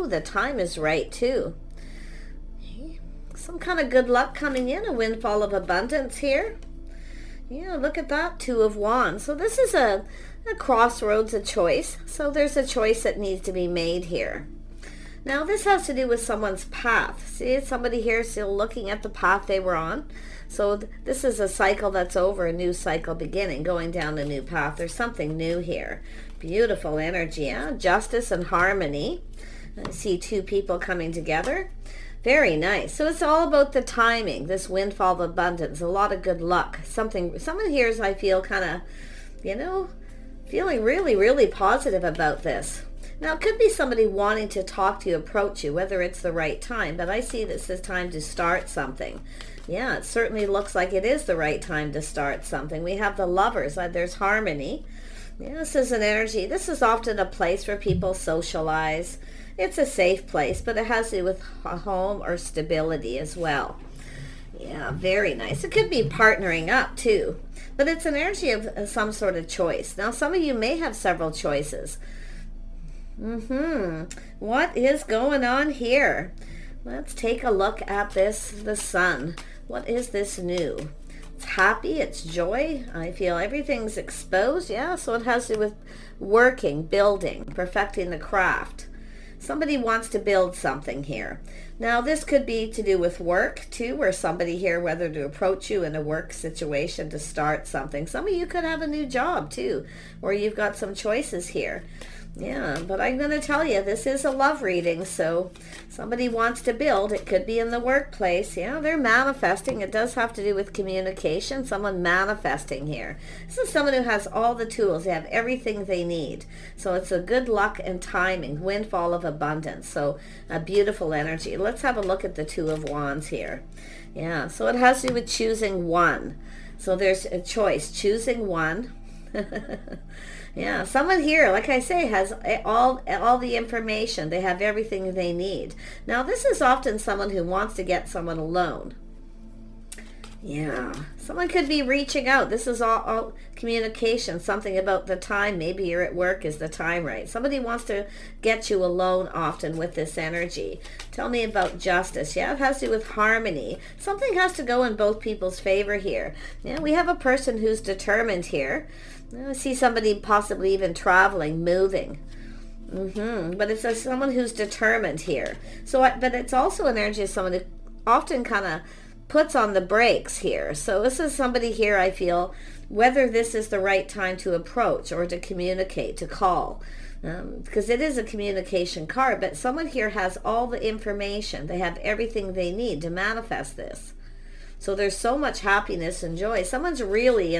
the time is right too. Some kind of good luck coming in, a windfall of abundance here. Yeah, look at that, Two of Wands. So this is a crossroads, a choice. So there's a choice that needs to be made here. Now this has to do with someone's path. See, somebody here still looking at the path they were on. So this is a cycle that's over, a new cycle beginning, going down a new path. There's something new here. Beautiful energy, yeah? Justice and harmony. I see two people coming together. Very nice. So it's all about the timing, this windfall of abundance, a lot of good luck. Someone here is, I feel, kind of, feeling really, really positive about this. Now, it could be somebody wanting to talk to you, approach you, whether it's the right time, but I see this as time to start something. Yeah, it certainly looks like it is the right time to start something. We have the Lovers. There's harmony. Yeah, this is an energy. This is often a place where people socialize. It's a safe place, but it has to do with a home or stability as well. Yeah, very nice. It could be partnering up too, but it's an energy of some sort of choice. Now, some of you may have several choices. What is going on here? Let's take a look at this, the Sun. What is this new? It's happy, it's joy. I feel everything's exposed. Yeah, so it has to do with working, building, perfecting the craft. Somebody wants to build something here. Now, this could be to do with work, too, where somebody here, whether to approach you in a work situation to start something. Some of you could have a new job, too, or you've got some choices here. Yeah, but I'm going to tell you, this is a love reading, so somebody wants to build. It could be in the workplace. Yeah, they're manifesting. It does have to do with communication, someone manifesting here. This is someone who has all the tools. They have everything they need. So it's a good luck and timing, windfall of abundance. So a beautiful energy. Let's have a look at the Two of Wands here. Yeah, so it has to do with choosing one. So there's a choice, choosing one. Yeah, someone here, like I say, has all the information. They have everything they need. Now, this is often someone who wants to get someone alone. Yeah, someone could be reaching out. This is all communication, something about the time. Maybe you're at work, is the time right? Somebody wants to get you alone often with this energy. Tell me about justice. Yeah, it has to do with harmony. Something has to go in both people's favor here. Yeah, we have a person who's determined here. I see somebody possibly even traveling, moving. But it's someone who's determined here. But it's also an energy of someone who often kind of puts on the brakes here. So this is somebody here, I feel, whether this is the right time to approach or to communicate, to call. Because it is a communication card, but someone here has all the information. They have everything they need to manifest this. So there's so much happiness and joy. Someone's really,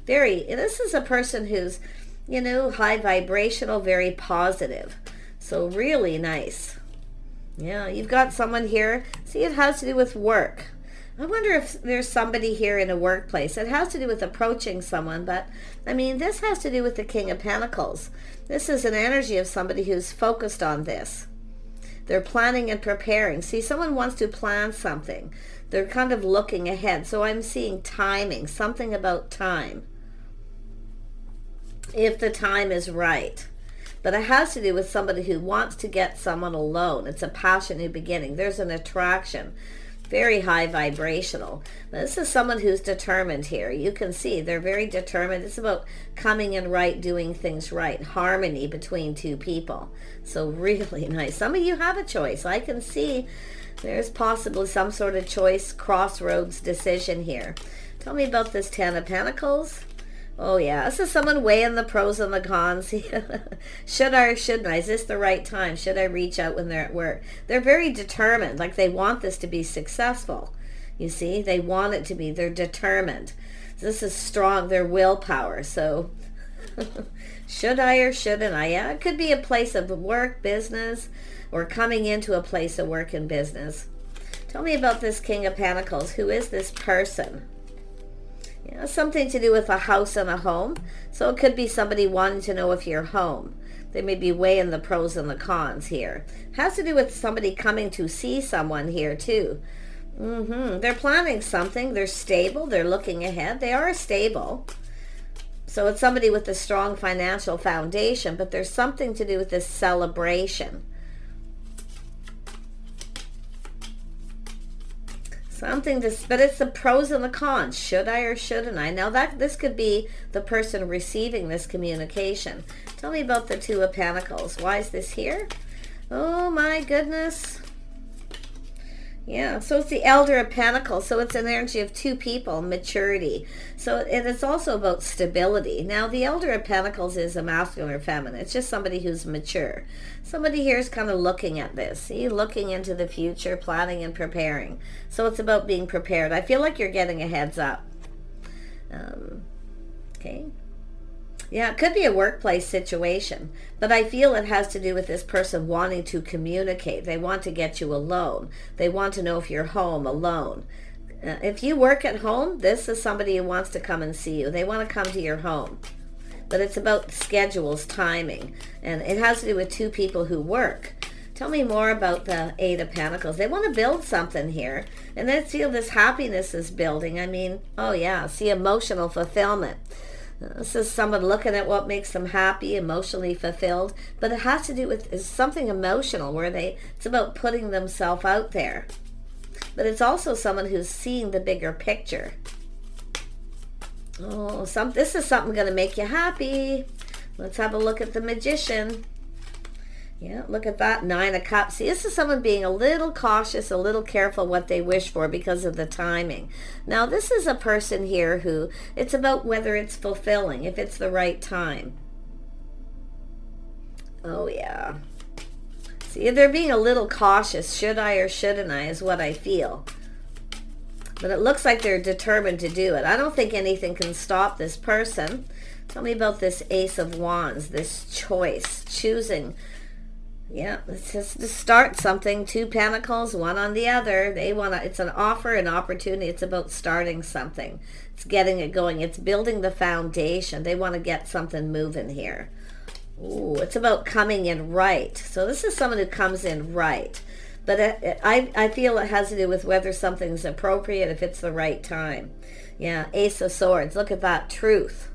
this is a person who's, high vibrational, very positive. So really nice. Yeah, you've got someone here. See, it has to do with work. I wonder if there's somebody here in a workplace. It has to do with approaching someone, but this has to do with the King of Pentacles. This is an energy of somebody who's focused on this. They're planning and preparing. See, someone wants to plan something. They're kind of looking ahead. So I'm seeing timing, something about time. If the time is right. But it has to do with somebody who wants to get someone alone. It's a passionate beginning. There's an attraction. Very high vibrational. This is someone who's determined here. You can see they're very determined. It's about coming in right, doing things right. Harmony between two people. So really nice. Some of you have a choice. I can see there's possibly some sort of choice, crossroads decision here. Tell me about this Ten of Pentacles. Oh yeah, this is someone weighing the pros and the cons. Should I or shouldn't I? Is this the right time? Should I reach out when they're at work? They're very determined, like they want this to be successful. You see, they want it to be. They're determined. This is strong, their willpower. So should I or shouldn't I? Yeah, it could be a place of work, business, or coming into a place of work and business. Tell me about this King of Pentacles. Who is this person? Yeah, something to do with a house and a home. So it could be somebody wanting to know if you're home. They may be weighing the pros and the cons here. It has to do with somebody coming to see someone here too. They're planning something. They're stable. They're looking ahead. They are stable. So it's somebody with a strong financial foundation, but there's something to do with this celebration. Something to, but it's the pros and the cons. Should I or shouldn't I? Now that this could be the person receiving this communication. Tell me about the Two of Pentacles. Why is this here? Oh my goodness. Yeah, so it's the Elder of Pentacles. So it's an energy of two people, maturity. So and it's also about stability. Now the Elder of Pentacles is a masculine or feminine. It's just somebody who's mature. Somebody here is kind of looking at this. See, looking into the future, planning and preparing. So it's about being prepared. I feel like you're getting a heads up. Okay. Yeah, it could be a workplace situation, but I feel it has to do with this person wanting to communicate. They want to get you alone. They want to know if you're home alone. If you work at home, this is somebody who wants to come and see you. They want to come to your home. But it's about schedules, timing, and it has to do with two people who work. Tell me more about the Eight of Pentacles. They want to build something here, and then feel this happiness is building. I mean, oh yeah, see, emotional fulfillment. This is someone looking at what makes them happy, emotionally fulfilled, but it has to do with something emotional where it's about putting themselves out there. But it's also someone who's seeing the bigger picture. Oh, this is something going to make you happy. Let's have a look at the Magician. Yeah, look at that, Nine of Cups. See, this is someone being a little cautious, a little careful what they wish for because of the timing. Now, this is a person here who, it's about whether it's fulfilling, if it's the right time. Oh, yeah. See, they're being a little cautious. Should I or shouldn't I is what I feel. But it looks like they're determined to do it. I don't think anything can stop this person. Tell me about this Ace of Wands, this choice, choosing. Yeah, it's just to start something. Two pentacles, one on the other. It's an offer, an opportunity. It's about starting something. It's getting it going. It's building the foundation. They want to get something moving here. Ooh, it's about coming in right. So this is someone who comes in right. But I feel it has to do with whether something's appropriate, if it's the right time. Yeah, Ace of Swords. Look at that, truth.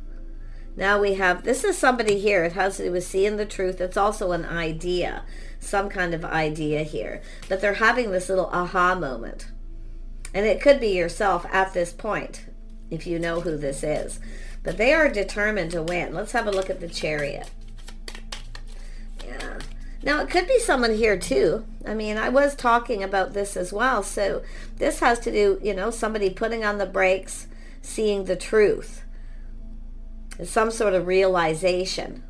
Now we have, this is somebody here. It has to do with seeing the truth. It's also an idea, some kind of idea here. But they're having this little aha moment. And it could be yourself at this point, if you know who this is. But they are determined to win. Let's have a look at the Chariot. Yeah. Now, it could be someone here, too. I mean, I was talking about this as well. So this has to do, somebody putting on the brakes, seeing the truth. It's some sort of realization.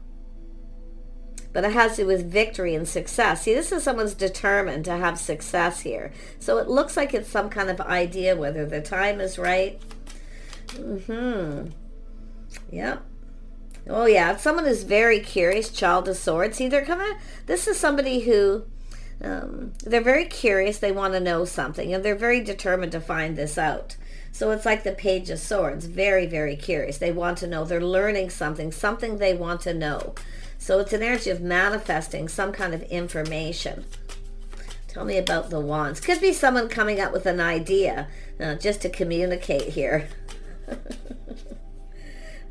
But it has to do with victory and success. See, this is someone's determined to have success here. So it looks like it's some kind of idea, whether the time is right. Yep. Oh, yeah. It's someone who's very curious, Child of Swords. See, this is somebody who, they're very curious. They want to know something, and they're very determined to find this out. So it's like the Page of Swords, very, very curious. They want to know. They're learning something they want to know. So it's an energy of manifesting some kind of information. Tell me about the Wands. Could be someone coming up with an idea just to communicate here.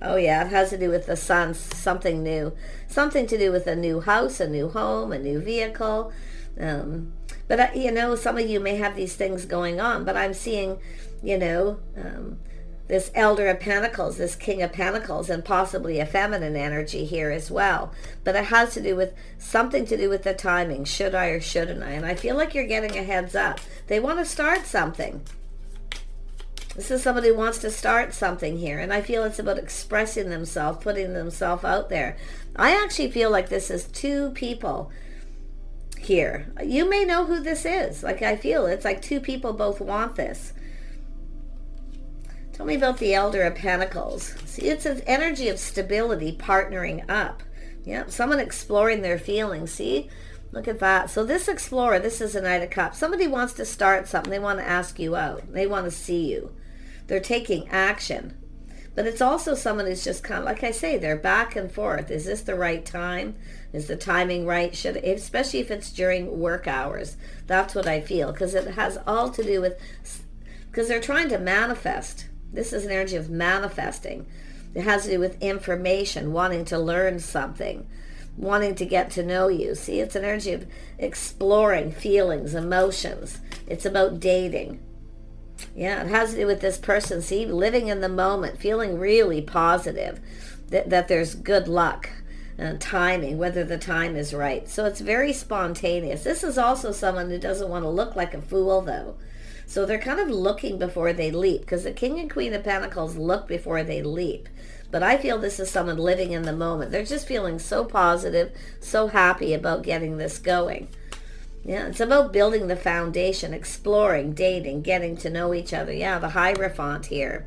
Oh, yeah, it has to do with the Sun, something new. Something to do with a new house, a new home, a new vehicle. But, some of you may have these things going on, but I'm seeing, this Elder of Pentacles, this King of Pentacles, and possibly a feminine energy here as well. But it has to do with something to do with the timing. Should I or shouldn't I? And I feel like you're getting a heads up. They want to start something. This is somebody who wants to start something here. And I feel it's about expressing themselves, putting themselves out there. I actually feel like this is two people here. You may know who this is. Like, I feel it's like two people both want this. Tell me about the Elder of Pentacles. See, it's an energy of stability, partnering up. Yeah, someone exploring their feelings. See, look at that. So this explorer, this is a Knight of Cups. Somebody wants to start something. They want to ask you out. They want to see you. They're taking action. But it's also someone who's just kind of, like I say, they're back and forth. Is this the right time? Is the timing right? Especially if it's during work hours. That's what I feel. Because it has all to do with, because they're trying to manifest. This is an energy of manifesting. It has to do with information, wanting to learn something, wanting to get to know you. See, it's an energy of exploring feelings, emotions. It's about dating. Yeah, it has to do with this person, see, living in the moment, feeling really positive, that there's good luck and timing, whether the time is right. So it's very spontaneous. This is also someone who doesn't want to look like a fool, though. So they're kind of looking before they leap, because the King and Queen of Pentacles look before they leap. But I feel this is someone living in the moment. They're just feeling so positive, so happy about getting this going. Yeah, it's about building the foundation, exploring, dating, getting to know each other. Yeah, the Hierophant here.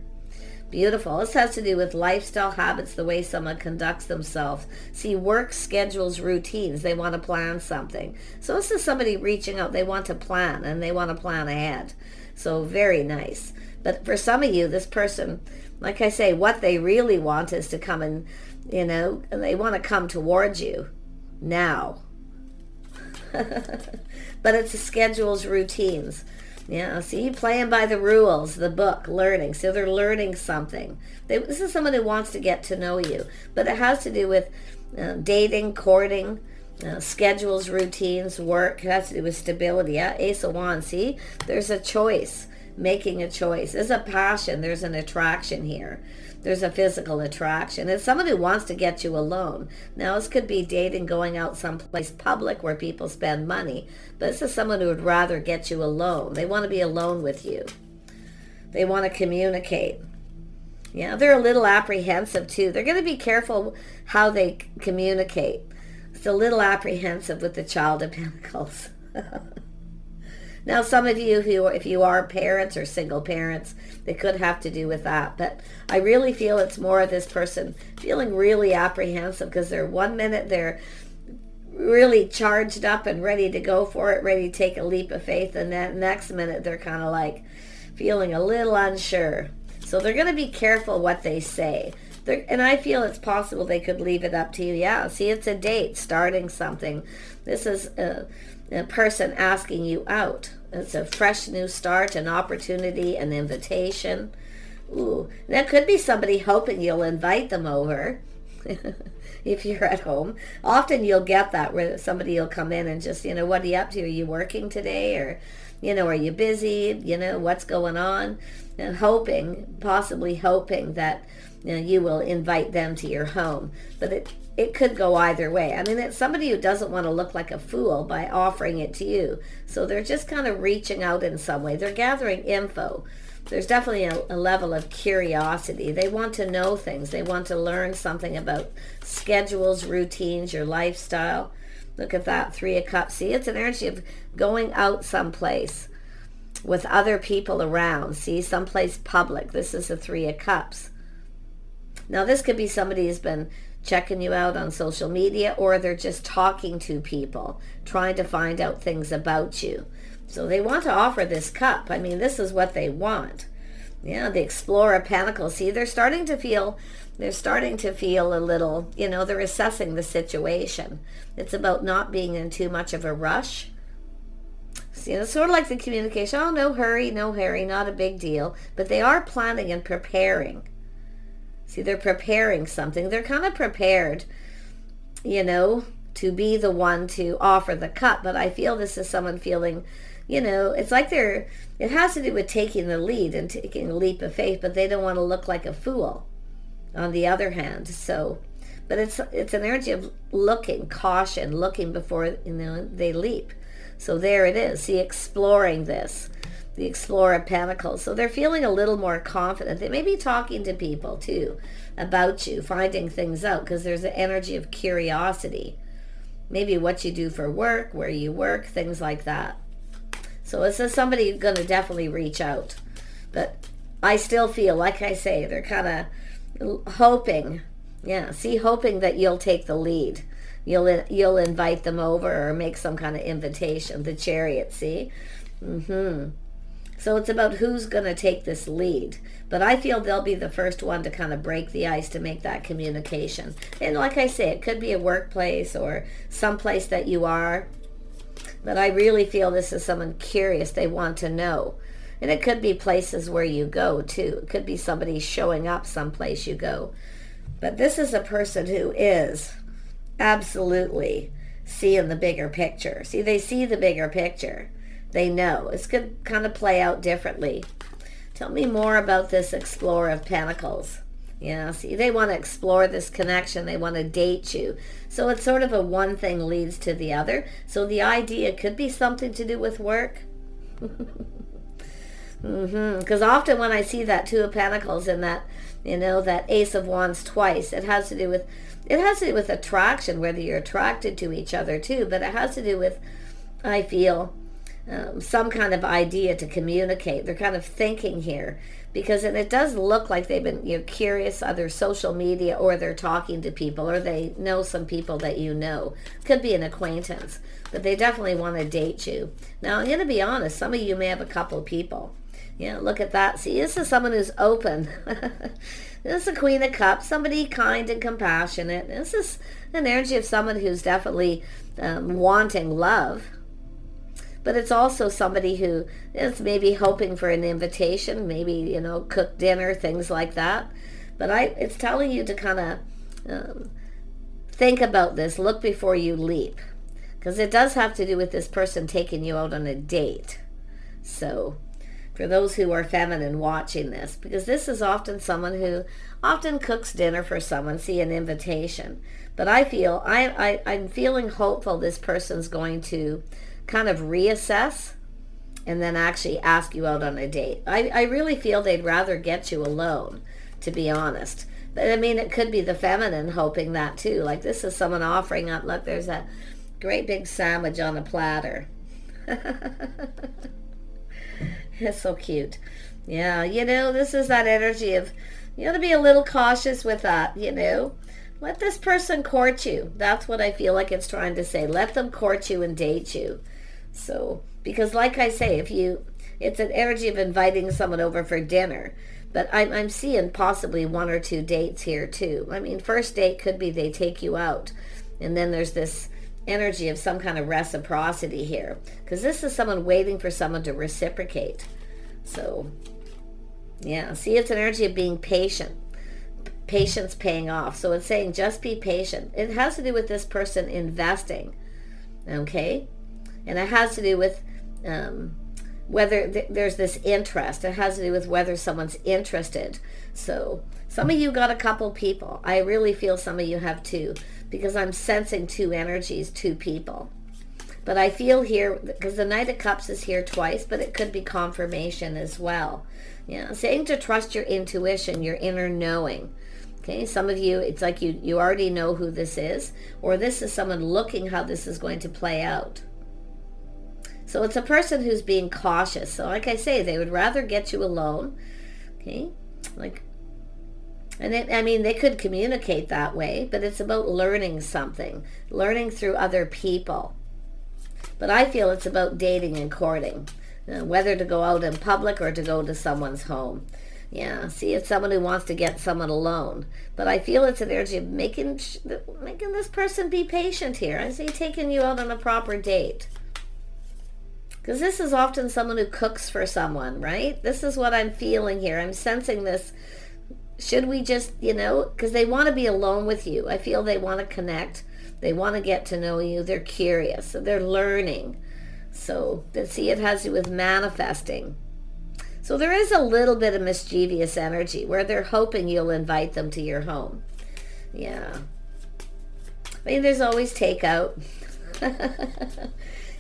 Beautiful. This has to do with lifestyle habits, the way someone conducts themselves. See, work schedules, routines. They want to plan something. So this is somebody reaching out. They want to plan, and they want to plan ahead. So very nice. But for some of you, this person, like I say, what they really want is to come and, they want to come towards you now. But it's the schedules, routines. Yeah, see, playing by the rules, the book, learning. So they're learning something. This is someone who wants to get to know you. But it has to do with dating, courting, schedules, routines, work. It has to do with stability. Yeah, Ace of Wands, see? There's a choice, making a choice. There's a passion. There's an attraction here. There's a physical attraction. It's someone who wants to get you alone. Now, this could be dating, going out someplace public where people spend money. But this is someone who would rather get you alone. They want to be alone with you. They want to communicate. Yeah, they're a little apprehensive too. They're going to be careful how they communicate. It's a little apprehensive with the Child of Pentacles. Now, some of you, if you are parents or single parents, it could have to do with that. But I really feel it's more of this person feeling really apprehensive, because they're 1 minute they're really charged up and ready to go for it, ready to take a leap of faith, and that next minute they're kind of like feeling a little unsure. So they're going to be careful what they say. And I feel it's possible they could leave it up to you. Yeah, see, it's a date, starting something. This is a person asking you out. It's a fresh new start, an opportunity, an invitation. Ooh, that could be somebody hoping you'll invite them over if you're at home. Often you'll get that where somebody will come in and just, what are you up to? Are you working today? Or, are you busy? What's going on? And possibly hoping that you will invite them to your home. But it could go either way. I mean, it's somebody who doesn't want to look like a fool by offering it to you. So they're just kind of reaching out in some way. They're gathering info. There's definitely a level of curiosity. They want to know things. They want to learn something about schedules, routines, your lifestyle. Look at that, 3 of Cups. See, it's an energy of going out someplace with other people around. See, someplace public. This is the 3 of Cups. Now, this could be somebody who's been checking you out on social media, or they're just talking to people, trying to find out things about you. So they want to offer this cup. I mean, this is what they want. Yeah, the Explorer of Pentacles. See, they're starting to feel a little, they're assessing the situation. It's about not being in too much of a rush. See, it's sort of like the communication. Oh, no hurry, not a big deal. But they are planning and preparing. See, they're preparing something. They're kind of prepared, to be the one to offer the cup. But I feel this is someone feeling, it's like it has to do with taking the lead and taking a leap of faith, but they don't want to look like a fool on the other hand. So, but it's an energy of looking, caution, looking before, they leap. So there it is. See, exploring this. The Explorer of Pentacles. So they're feeling a little more confident. They may be talking to people too about you, finding things out, because there's an energy of curiosity. Maybe what you do for work, where you work, things like that. So this is somebody going to definitely reach out. But I still feel, like I say, they're kind of hoping. Yeah, see, hoping that you'll take the lead. You'll invite them over or make some kind of invitation. The Chariot, see? So it's about who's going to take this lead. But I feel they'll be the first one to kind of break the ice, to make that communication. And like I say, it could be a workplace or someplace that you are. But I really feel this is someone curious. They want to know. And it could be places where you go too. It could be somebody showing up someplace you go. But this is a person who is absolutely seeing the bigger picture. See, they see the bigger picture. They know. It's going to kind of play out differently. Tell me more about this Explorer of Pentacles. Yeah, see, they want to explore this connection. They want to date you. So it's sort of a one thing leads to the other. So the idea could be something to do with work. Because often when I see that Two of Pentacles and that, that Ace of Wands twice, it has to do with attraction, whether you're attracted to each other too, but it has to do with, I feel, some kind of idea to communicate. They're kind of thinking here, because it does look like they've been curious, either social media, or they're talking to people, or they know some people that could be an acquaintance, but they definitely want to date you. Now I'm going to be honest, some of you may have a couple people. Yeah, look at that. See, this is someone who's open. This is a Queen of Cups, somebody kind and compassionate. This is an energy of someone who's definitely wanting love. But it's also somebody who is maybe hoping for an invitation, maybe, cook dinner, things like that. But it's telling you to kind of think about this, look before you leap. Because it does have to do with this person taking you out on a date. So for those who are feminine watching this, because this is often someone who often cooks dinner for someone, see an invitation. But I feel, I'm feeling hopeful this person's going to kind of reassess and then actually ask you out on a date. I really feel they'd rather get you alone, to be honest. But I mean, it could be the feminine hoping that too. Like, this is someone offering up, look, there's a great big sandwich on a platter. It's so cute. Yeah, this is that energy of, you got to be a little cautious with that, Let this person court you. That's what I feel like it's trying to say. Let them court you and date you. So, because like I say, it's an energy of inviting someone over for dinner. But I'm seeing possibly one or two dates here too. I mean, first date could be they take you out. And then there's this energy of some kind of reciprocity here. Because this is someone waiting for someone to reciprocate. So, yeah. See, it's an energy of being patient. Patience paying off. So it's saying just be patient. It has to do with this person investing. Okay? And it has to do with whether there's this interest. It has to do with whether someone's interested. So some of you got a couple people. I really feel some of you have two, because I'm sensing two energies, two people. But I feel here, because the Knight of Cups is here twice, but it could be confirmation as well. Yeah, saying to trust your intuition, your inner knowing. Okay, some of you, it's like you already know who this is, or this is someone looking how this is going to play out. So it's a person who's being cautious. So like I say, they would rather get you alone. Okay, they could communicate that way, but it's about learning something, learning through other people. But I feel it's about dating and courting, whether to go out in public or to go to someone's home. Yeah, see, it's someone who wants to get someone alone. But I feel it's an energy of making this person be patient here. I see taking you out on a proper date. Because this is often someone who cooks for someone, right? This is what I'm feeling here. I'm sensing this. Should we just, because they want to be alone with you. I feel they want to connect. They want to get to know you. They're curious. So they're learning. So, see, it has to do with manifesting. So there is a little bit of mischievous energy where they're hoping you'll invite them to your home. Yeah. I mean, there's always takeout.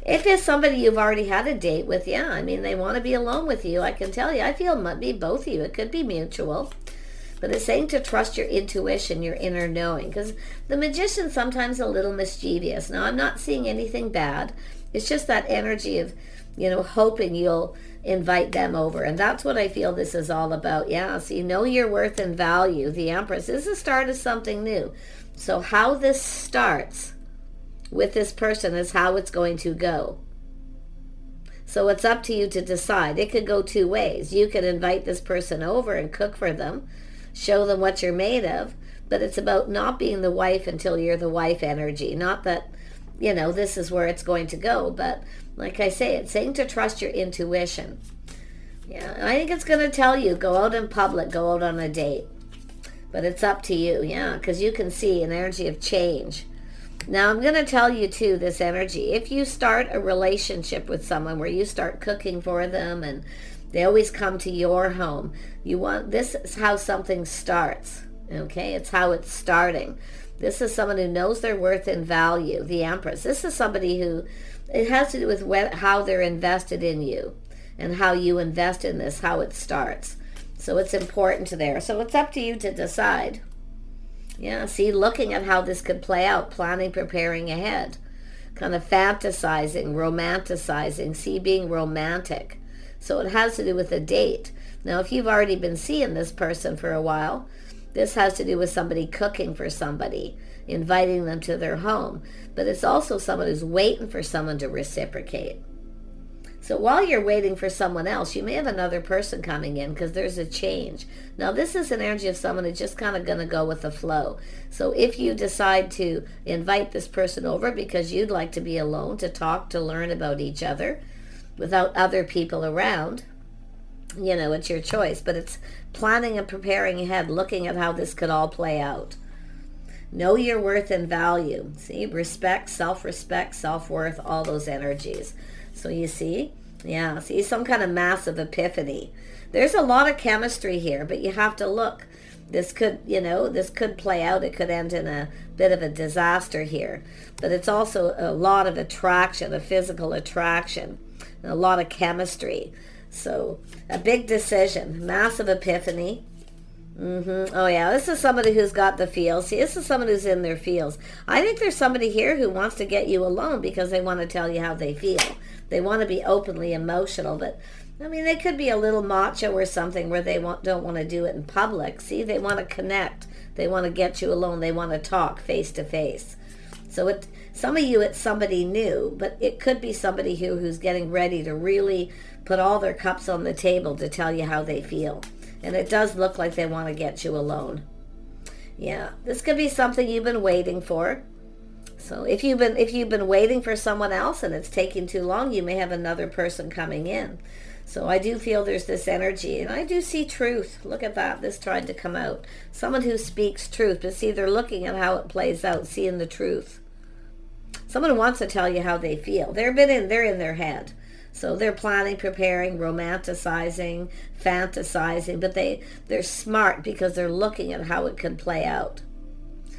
If it's somebody you've already had a date with, yeah, I mean, they want to be alone with you. I can tell you, I feel it might be both of you. It could be mutual. But it's saying to trust your intuition, your inner knowing. Because the Magician's sometimes a little mischievous. Now, I'm not seeing anything bad. It's just that energy of, hoping you'll invite them over. And that's what I feel this is all about. Yeah, so you know your worth and value. The Empress is the start of something new. So how this starts with this person is how it's going to go. So it's up to you to decide. It could go two ways. You could invite this person over and cook for them, show them what you're made of, but it's about not being the wife until you're the wife energy. Not that, this is where it's going to go, but like I say, it's saying to trust your intuition. Yeah, I think it's going to tell you, go out in public, go out on a date. But it's up to you, yeah, because you can see an energy of change. Now, I'm going to tell you, too, this energy. If you start a relationship with someone where you start cooking for them and, They always come to your home. This is how something starts. Okay, it's how it's starting. This is someone who knows their worth and value, the Empress. This is somebody who, it has to do with how they're invested in you and how you invest in this, how it starts. So it's important to there. So it's up to you to decide. Yeah, see, looking at how this could play out, planning, preparing ahead, kind of fantasizing, romanticizing, see, being romantic. So it has to do with a date. Now, if you've already been seeing this person for a while, this has to do with somebody cooking for somebody, inviting them to their home. But it's also someone who's waiting for someone to reciprocate. So while you're waiting for someone else, you may have another person coming in because there's a change. Now, this is an energy of someone who's just kind of going to go with the flow. So if you decide to invite this person over because you'd like to be alone, to talk, to learn about each other without other people around, it's your choice. But it's planning and preparing ahead, looking at how this could all play out. Know your worth and value. See, respect, self-respect, self-worth, all those energies. So you see, see some kind of massive epiphany. There's a lot of chemistry here, but you have to look. This could play out. It could end in a bit of a disaster here. But it's also a lot of attraction, a physical attraction, a lot of chemistry. So a big decision, massive epiphany. Oh yeah, this is somebody who's got the feels. See, this is someone who's in their feels. I think there's somebody here who wants to get you alone because they want to tell you how they feel. They want to be openly emotional, but I mean, they could be a little macho or something where they don't want to do it in public. See, they want to connect. They want to get you alone. They want to talk face to face. So some of you, it's somebody new, but it could be somebody who's getting ready to really put all their cups on the table to tell you how they feel. And it does look like they want to get you alone. Yeah, this could be something you've been waiting for. So if you've been waiting for someone else and it's taking too long, you may have another person coming in. So I do feel there's this energy, and I do see truth. Look at that. This tried to come out. Someone who speaks truth, but see, they're looking at how it plays out, seeing the truth. Someone wants to tell you how they feel. They're in their head. So they're planning, preparing, romanticizing, fantasizing, but they're smart because they're looking at how it could play out.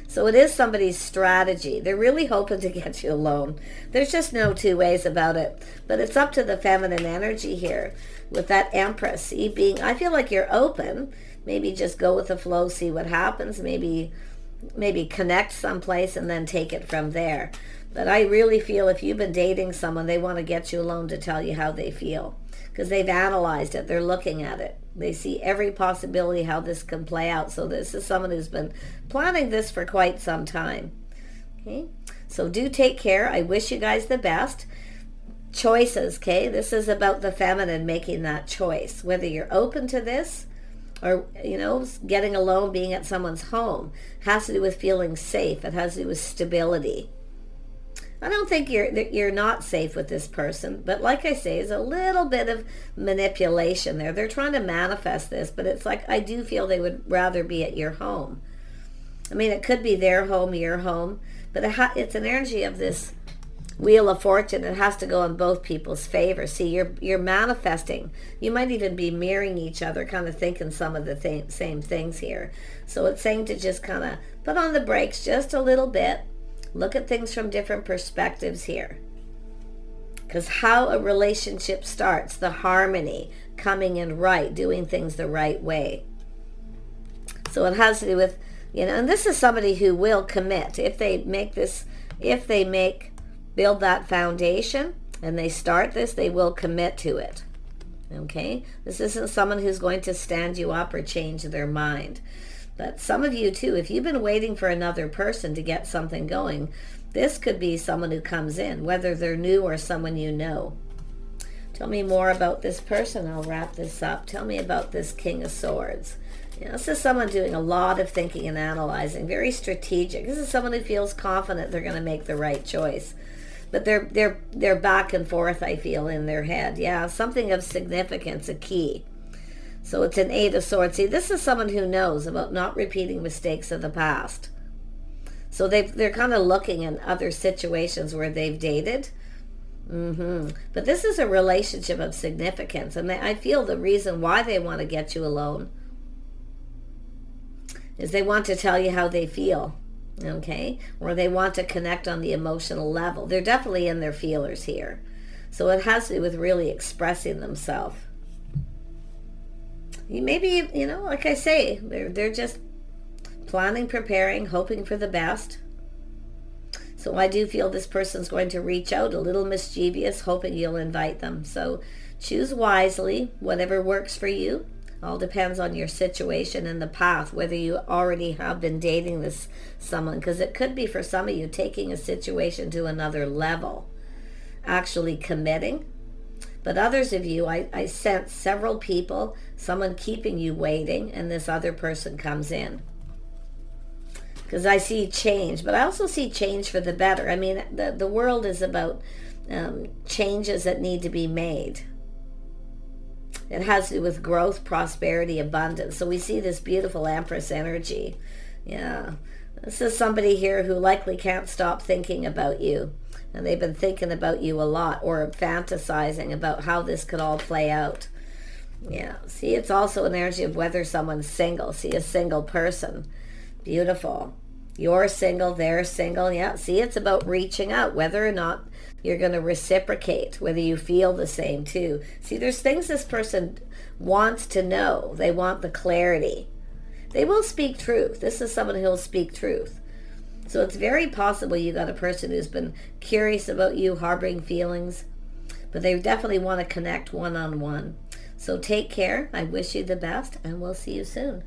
So it is somebody's strategy. They're really hoping to get you alone. There's just no two ways about it. But it's up to the feminine energy here with that Empress. See, I feel like you're open. Maybe just go with the flow, see what happens. Maybe connect someplace and then take it from there. But I really feel if you've been dating someone, they want to get you alone to tell you how they feel. Because they've analyzed it. They're looking at it. They see every possibility how this can play out. So this is someone who's been planning this for quite some time. Okay? So do take care. I wish you guys the best. Choices, okay? This is about the feminine making that choice. Whether you're open to this or, getting alone, being at someone's home. It has to do with feeling safe. It has to do with stability. I don't think you're not safe with this person, but like I say, there's a little bit of manipulation there. They're trying to manifest this, but it's like I do feel they would rather be at your home. I mean, it could be their home, your home, but it's an energy of this Wheel of Fortune. It has to go in both people's favor. See, you're manifesting. You might even be mirroring each other, kind of thinking some of the same things here. So it's saying to just kind of put on the brakes just a little bit. Look at things from different perspectives here. Because how a relationship starts, the harmony, coming in right, doing things the right way. So it has to do with, and this is somebody who will commit. If they build that foundation and they start this, they will commit to it. Okay? This isn't someone who's going to stand you up or change their mind. But some of you too, if you've been waiting for another person to get something going, this could be someone who comes in, whether they're new or someone you know. Tell me more about this person. I'll wrap this up. Tell me about this King of Swords. This is someone doing a lot of thinking and analyzing, very strategic. This is someone who feels confident they're going to make the right choice. But they're back and forth, I feel, in their head. Yeah, something of significance, a key. So it's an Eight of Swords. See, this is someone who knows about not repeating mistakes of the past. So they're kind of looking in other situations where they've dated But this is a relationship of significance, and I feel the reason why they want to get you alone is they want to tell you how they feel, okay? Or they want to connect on the emotional level. They're definitely in their feelers here. So it has to do with really expressing themselves. Maybe, like I say, they're just planning, preparing, hoping for the best. So I do feel this person's going to reach out, a little mischievous, hoping you'll invite them. So choose wisely, whatever works for you. All depends on your situation and the path, whether you already have been dating this someone, because it could be for some of you taking a situation to another level, actually committing. But others of you, I sense several people, someone keeping you waiting, and this other person comes in. Because I see change, but I also see change for the better. I mean, the world is about changes that need to be made. It has to do with growth, prosperity, abundance. So we see this beautiful Empress energy. Yeah. This is somebody here who likely can't stop thinking about you. And they've been thinking about you a lot, or fantasizing about how this could all play out. Yeah. See, it's also an energy of whether someone's single. See, a single person. Beautiful. You're single, they're single. Yeah. See, it's about reaching out, whether or not you're going to reciprocate, whether you feel the same too. See, there's things this person wants to know. They want the clarity. They will speak truth. This is someone who'll speak truth. So it's very possible you got a person who's been curious about you, harboring feelings, but they definitely want to connect one-on-one. So take care. I wish you the best, and we'll see you soon.